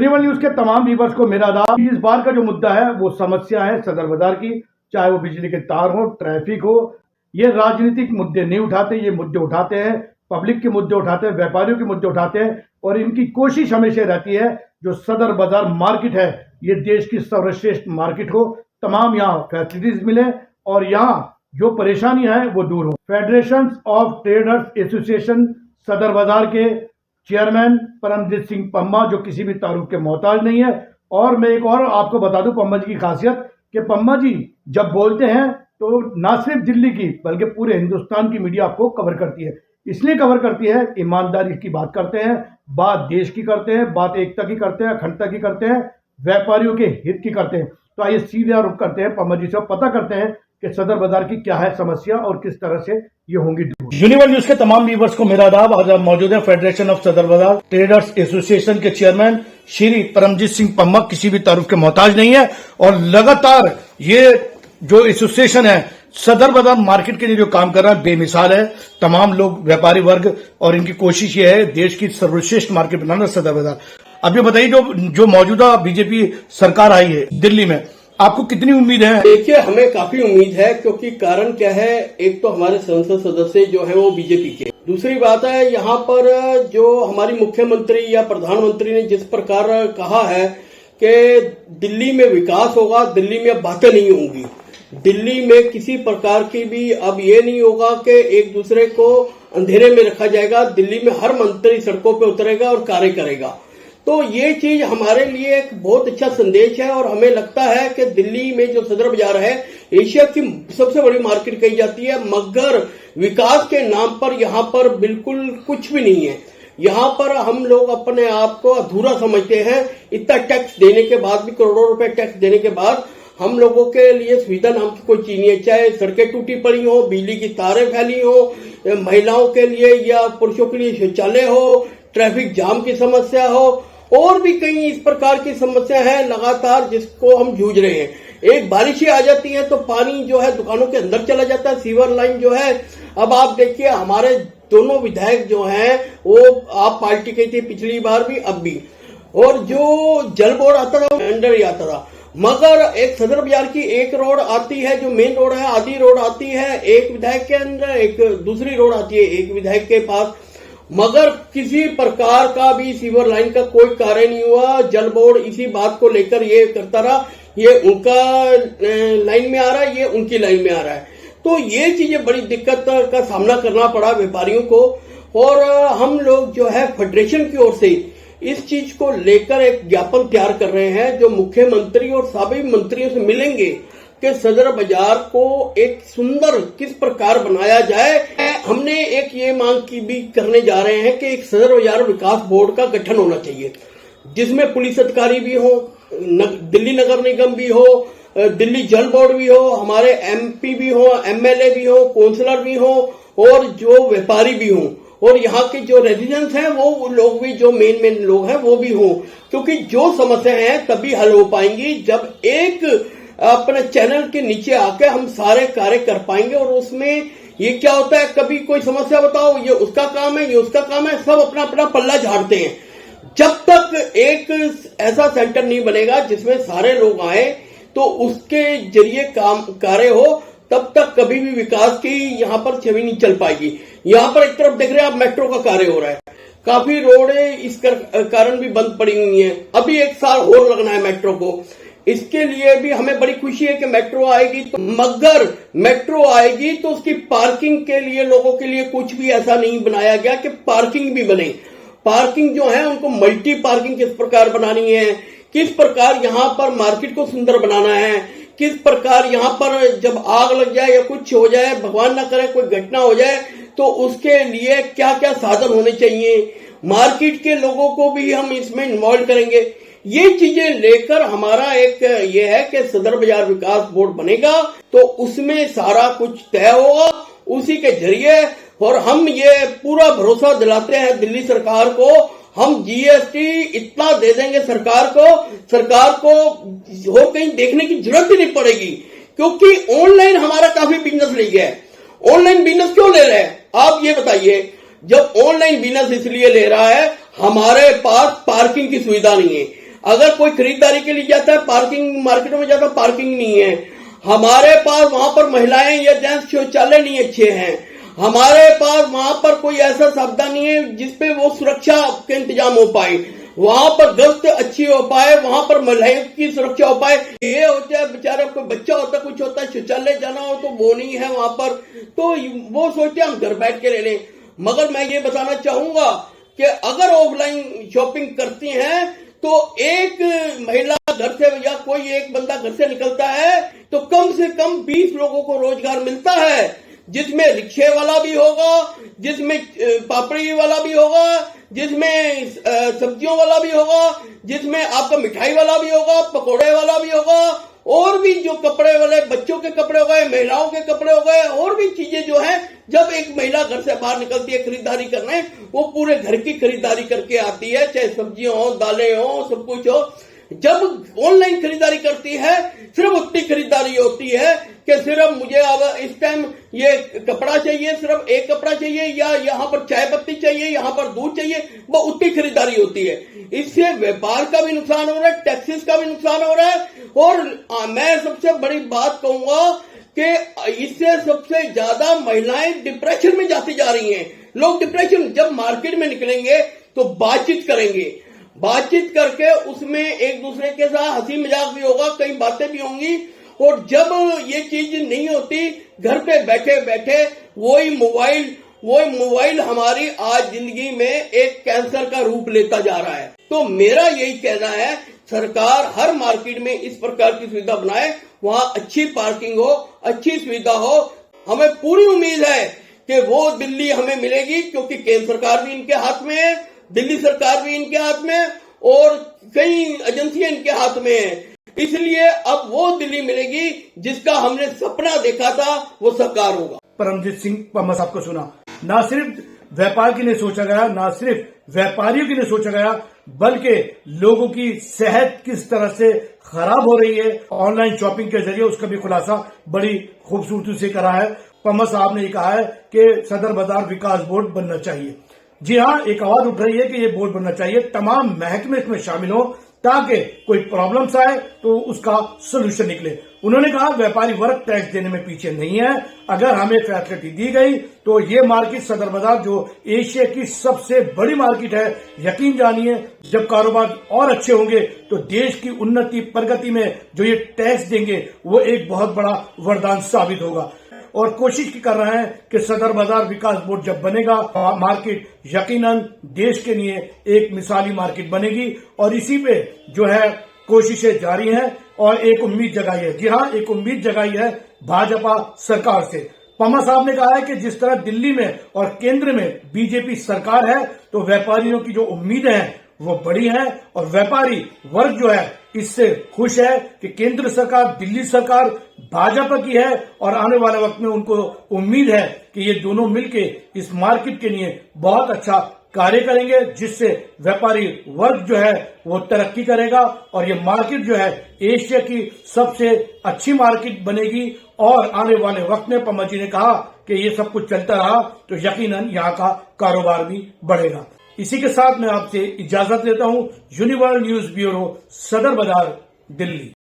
Universal news के तमाम viewers को मेरा आदाब। इस बार का जो मुद्दा है वो समस्या है सदर बाजार की, चाहे वो बिजली के तार हो, ट्रैफिक हो। ये राजनीतिक मुद्दे नहीं उठाते, ये मुद्दे उठाते हैं, पब्लिक के मुद्दे उठाते हैं, व्यापारियों के मुद्दे उठाते हैं। और इनकी कोशिश हमेशा रहती है जो सदर बाजार मार्केट है ये देश की सर्वश्रेष्ठ मार्केट हो, तमाम यहाँ फैसिलिटीज मिले और यहाँ जो परेशानियां हैं वो दूर हो। फेडरेशन ऑफ ट्रेडर्स एसोसिएशन सदर बाजार के चेयरमैन परमजीत सिंह पम्मा, जो किसी भी तारुफ के मोहताज नहीं है। और मैं एक और आपको बता दूं पम्मा जी की खासियत कि पम्मा जी जब बोलते हैं तो ना सिर्फ दिल्ली की बल्कि पूरे हिंदुस्तान की मीडिया आपको कवर करती है। इसलिए कवर करती है, ईमानदारी की बात करते हैं, बात देश की करते हैं, बात एकता की करते हैं, अखंडता की करते हैं, व्यापारियों के हित की करते हैं। तो आइए सीधा रुख करते हैं पम्मा जी से, पता करते हैं कि सदर बाजार की क्या है समस्या और किस तरह से ये होंगी दूर। यूनिवर्सल न्यूज के तमाम व्यूअर्स को मेरा आदाब। आज हम मौजूद है फेडरेशन ऑफ सदर बाजार ट्रेडर्स एसोसिएशन के चेयरमैन श्री परमजीत सिंह पम्मा, किसी भी तारुफ के मोहताज नहीं है। और लगातार ये जो एसोसिएशन है सदर बाजार मार्केट के लिए जो काम कर रहा है बेमिसाल है। तमाम लोग व्यापारी वर्ग और इनकी कोशिश ये है देश की सर्वश्रेष्ठ मार्केट बनाना सदर बाजार। अब ये बताइए जो मौजूदा बीजेपी सरकार आई है दिल्ली में, आपको कितनी उम्मीद है? देखिए, हमें काफी उम्मीद है, क्योंकि कारण क्या है, एक तो हमारे संसद सदस्य जो है वो बीजेपी के, दूसरी बात है यहाँ पर जो हमारी मुख्यमंत्री या प्रधानमंत्री ने जिस प्रकार कहा है कि दिल्ली में विकास होगा, दिल्ली में बातें नहीं होंगी, दिल्ली में किसी प्रकार की भी अब ये नहीं होगा कि एक दूसरे को अंधेरे में रखा जाएगा, दिल्ली में हर मंत्री सड़कों पे उतरेगा और कार्य करेगा। तो ये चीज हमारे लिए एक बहुत अच्छा संदेश है। और हमें लगता है कि दिल्ली में जो सदर बाजार है एशिया की सबसे बड़ी मार्केट कही जाती है, मगर विकास के नाम पर यहाँ पर बिल्कुल कुछ भी नहीं है। यहाँ पर हम लोग अपने आप को अधूरा समझते हैं। इतना टैक्स देने के बाद भी, करोड़ों रुपए टैक्स देने के बाद हम लोगों के लिए सुविधा नाम की कोई चीज नहीं है। चाहे सड़कें टूटी पड़ी हो, बिजली की तारें फैली हो, महिलाओं के लिए या पुरुषों के लिए शौचालय हो, ट्रैफिक जाम की समस्या हो, और भी कई इस प्रकार की समस्या है लगातार जिसको हम जूझ रहे हैं। एक बारिश ही आ जाती है तो पानी जो है दुकानों के अंदर चला जाता है, सीवर लाइन जो है। अब आप देखिए, हमारे दोनों विधायक जो हैं वो आप पार्टी के थे पिछली बार भी, अब भी, और जो जल बोर्ड आता था अंडर ही आता था, मगर एक सदर बाजार की एक रोड आती है जो मेन रोड है, आधी रोड आती है एक विधायक के अंदर, एक दूसरी रोड आती है एक विधायक के पास, मगर किसी प्रकार का भी सीवर लाइन का कोई कार्य नहीं हुआ। जल बोर्ड इसी बात को लेकर ये करता रहा, ये उनका लाइन में आ रहा है, ये उनकी लाइन में आ रहा है। तो ये चीजें बड़ी दिक्कत का सामना करना पड़ा व्यापारियों को। और हम लोग जो है फेडरेशन की ओर से इस चीज को लेकर एक ज्ञापन तैयार कर रहे हैं जो मुख्यमंत्री और सभी मंत्रियों से मिलेंगे कि सदर बाजार को एक सुंदर किस प्रकार बनाया जाए। हमने एक ये मांग की भी करने जा रहे हैं कि एक सदर बाजार विकास बोर्ड का गठन होना चाहिए, जिसमें पुलिस अधिकारी भी हो, दिल्ली नगर निगम भी हो, दिल्ली जल बोर्ड भी हो, हमारे एमपी भी हो, एमएलए भी हो, काउंसलर भी हो, और जो व्यापारी भी हो, और यहाँ के जो रेजिडेंट्स हैं वो लोग भी, जो मेन लोग हैं वो भी हो। क्योंकि जो समस्या है तभी हल हो पाएंगी जब एक अपने चैनल के नीचे आके हम सारे कार्य कर पाएंगे। और उसमें ये क्या होता है, कभी कोई समस्या बताओ, ये उसका काम है, ये उसका काम है, सब अपना अपना पल्ला झाड़ते हैं। जब तक एक ऐसा सेंटर नहीं बनेगा जिसमें सारे लोग आए तो उसके जरिए काम कार्य हो, तब तक कभी भी विकास की यहाँ पर छवि नहीं चल पाएगी। यहाँ पर एक तरफ देख रहे हैं आप, मेट्रो का कार्य हो रहा है, काफी रोडें इस कारण भी बंद पड़ी हुई हैं। अभी एक साल और लगना है मेट्रो को, इसके लिए भी हमें बड़ी खुशी है कि मेट्रो आएगी। तो मगर मेट्रो आएगी तो उसकी पार्किंग के लिए लोगों के लिए कुछ भी ऐसा नहीं बनाया गया कि पार्किंग भी बने। पार्किंग जो है उनको मल्टी पार्किंग किस प्रकार बनानी है, किस प्रकार यहाँ पर मार्केट को सुंदर बनाना है, किस प्रकार यहाँ पर जब आग लग जाए या कुछ हो जाए, भगवान ना करे कोई घटना हो जाए, तो उसके लिए क्या क्या साधन होने चाहिए। मार्केट के लोगों को भी हम इसमें इन्वॉल्व करेंगे। ये चीजें लेकर हमारा एक ये है कि सदर बाजार विकास बोर्ड बनेगा तो उसमें सारा कुछ तय होगा उसी के जरिए। और हम ये पूरा भरोसा दिलाते हैं दिल्ली सरकार को, हम जीएसटी इतना दे देंगे सरकार को और कहीं देखने की जरूरत ही नहीं पड़ेगी, क्योंकि ऑनलाइन हमारा काफी बिजनेस ले गया है। ऑनलाइन बिजनेस क्यों ले रहे हैं आप ये बताइए? जब ऑनलाइन बिजनेस इसलिए ले रहा है, हमारे पास पार्किंग की सुविधा नहीं है। अगर कोई खरीदारी के लिए जाता है, पार्किंग मार्केटों में जाता है, पार्किंग नहीं है। हमारे पास वहां पर महिलाएं या जेंट्स शौचालय नहीं अच्छे हैं। हमारे पास वहां पर कोई ऐसा सावधान नहीं है जिसपे वो सुरक्षा के इंतजाम हो पाए, वहां पर गश्त अच्छी हो पाए, वहां पर महिलाओं की सुरक्षा हो पाए। ये होता है बेचारा कोई बच्चा होता है, कुछ होता है, शौचालय जाना हो तो वो नहीं है वहां पर, तो वो सोचते हम घर बैठ के ले लें। मगर मैं ये बताना चाहूंगा कि अगर ऑफलाइन शॉपिंग करती हैं तो एक महिला घर से या कोई एक बंदा घर से निकलता है तो कम से कम 20 लोगों को रोजगार मिलता है, जिसमें रिक्शे वाला भी होगा, जिसमें पापड़ी वाला भी होगा, जिसमें सब्जियों वाला भी होगा, जिसमें आपका मिठाई वाला भी होगा, पकोड़े वाला भी होगा, और भी जो कपड़े वाले, बच्चों के कपड़े हो गए, महिलाओं के कपड़े हो गए, और भी चीजें जो है, जब एक महिला घर से बाहर निकलती है खरीदारी करने, वो पूरे घर की खरीदारी करके आती है, चाहे सब्जियां हो, दालें हो, सब कुछ हो। जब ऑनलाइन खरीदारी करती है सिर्फ उतनी खरीदारी होती है कि सिर्फ मुझे अब इस टाइम ये कपड़ा चाहिए, सिर्फ एक कपड़ा चाहिए, या यहाँ पर चाय पत्ती चाहिए, यहाँ पर दूध चाहिए, वो उतनी खरीदारी होती है। इससे व्यापार का भी नुकसान हो रहा है, टैक्सेस का भी नुकसान हो रहा है, और मैं सबसे बड़ी बात कहूंगा कि इससे सबसे ज्यादा महिलाएं डिप्रेशन में जाती जा रही हैं। लोग डिप्रेशन, जब मार्केट में निकलेंगे तो बातचीत करेंगे, बातचीत करके उसमें एक दूसरे के साथ हंसी मजाक भी होगा, कई बातें भी होंगी, और जब ये चीज नहीं होती, घर पे बैठे बैठे वही मोबाइल हमारी आज जिंदगी में एक कैंसर का रूप लेता जा रहा है। तो मेरा यही कहना है, सरकार हर मार्केट में इस प्रकार की सुविधा बनाए, वहां अच्छी पार्किंग हो, अच्छी सुविधा हो। हमें पूरी उम्मीद है कि वो दिल्ली हमें मिलेगी, क्योंकि केंद्र सरकार भी इनके हाथ में है, दिल्ली सरकार भी इनके हाथ में, और कई एजेंसियां इनके हाथ में है। इसलिए अब वो दिल्ली मिलेगी जिसका हमने सपना देखा था, वो साकार होगा। परमजीत सिंह पम्मा साहब को सुना, ना सिर्फ व्यापार के लिए सोचा गया, ना सिर्फ व्यापारियों के लिए सोचा गया, बल्कि लोगों की सेहत किस तरह से खराब हो रही है ऑनलाइन शॉपिंग के जरिए, उसका भी खुलासा बड़ी खूबसूरती से करा है। पम्मा साहब ने कहा है कि सदर बाजार विकास बोर्ड बनना चाहिए। जी हाँ, एक आवाज उठ रही है कि ये बोर्ड बनना चाहिए, तमाम महकमे इसमें शामिल हो, ताकि कोई प्रॉब्लम्स आए तो उसका सोल्यूशन निकले। उन्होंने कहा व्यापारी वर्ग टैक्स देने में पीछे नहीं है, अगर हमें फैसिलिटी दी गई तो ये मार्केट सदर बाजार जो एशिया की सबसे बड़ी मार्केट है, यकीन जानिए जब कारोबार और अच्छे होंगे तो देश की उन्नति प्रगति में जो ये टैक्स देंगे वो एक बहुत बड़ा वरदान साबित होगा। और कोशिश कर रहे हैं कि सदर बाजार विकास बोर्ड जब बनेगा, मार्केट यकीनन देश के लिए एक मिसाली मार्केट बनेगी, और इसी पे जो है कोशिशें जारी हैं और एक उम्मीद जगाई है। जी हाँ, एक उम्मीद जगाई है भाजपा सरकार से। पम्मा साहब ने कहा है कि जिस तरह दिल्ली में और केंद्र में बीजेपी सरकार है, तो व्यापारियों की जो उम्मीदें हैं वो बड़ी हैं, और व्यापारी वर्ग जो है इससे खुश है कि केंद्र सरकार, दिल्ली सरकार भाजपा की है, और आने वाले वक्त में उनको उम्मीद है कि ये दोनों मिलके इस मार्केट के लिए बहुत अच्छा कार्य करेंगे, जिससे व्यापारी वर्ग जो है वो तरक्की करेगा, और ये मार्केट जो है एशिया की सबसे अच्छी मार्केट बनेगी। और आने वाले वक्त में पम्मा जी ने कहा कि ये सब कुछ चलता रहा तो यकीनन यहाँ का कारोबार भी बढ़ेगा। इसी के साथ मैं आपसे इजाजत लेता हूँ। यूनिवर्सल न्यूज ब्यूरो, सदर बाजार, दिल्ली।